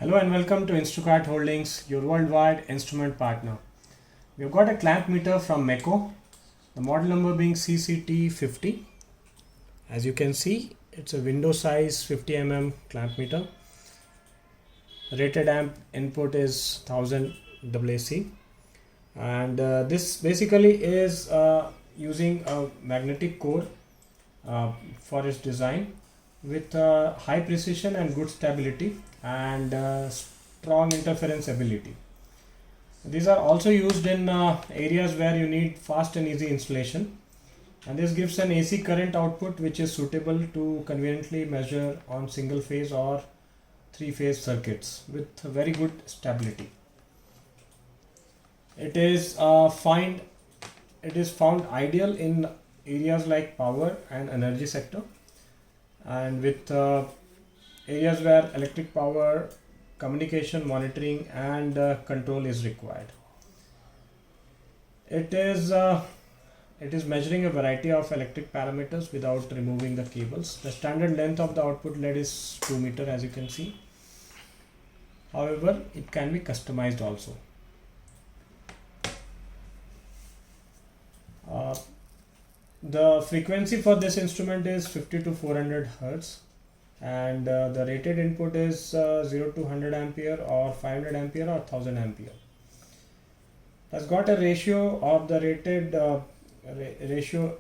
Hello and welcome to Instacart Holdings, your worldwide instrument partner. We've got a clamp meter from Meco, the model number being CCT50. As you can see, it's a window size 50 mm clamp meter. Rated amp input is 1000 AAC, and this basically is using a magnetic core for its design with high precision and good stability and strong interference ability. These are also used in areas where you need fast and easy installation, and this gives an AC current output which is suitable to conveniently measure on single phase or three-phase circuits with very good stability. It is found ideal in areas like power and energy sector, and with areas where electric power, communication, monitoring and control is required. It is measuring a variety of electric parameters without removing the cables. The standard length of the output lead is 2 meter, as you can see. However, it can be customized also. The frequency for this instrument is 50 to 400 Hertz, and the rated input is 0 to 100 ampere or 500 ampere or 1000 ampere. Has got a ratio of the rated ratio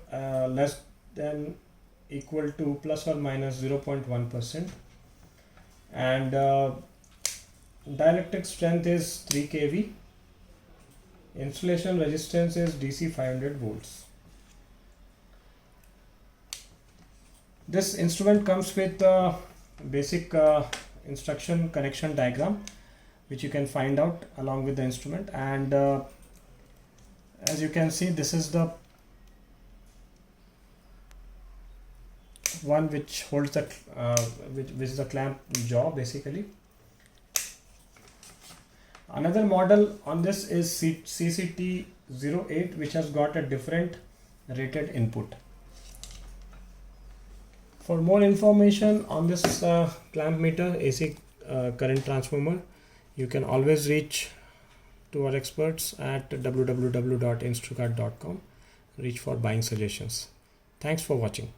less than equal to plus or minus 0.1%, and dielectric strength is 3 kV. Insulation resistance is DC 500 volts. This instrument comes with a basic instruction connection diagram which you can find out along with the instrument, and as you can see, this is the one which holds the which is the clamp jaw basically. Another model on this is CCT08, which has got a different rated input. For more information on this clamp meter AC current transformer, you can always reach to our experts at www.instacart.com. Reach for buying suggestions. Thanks for watching.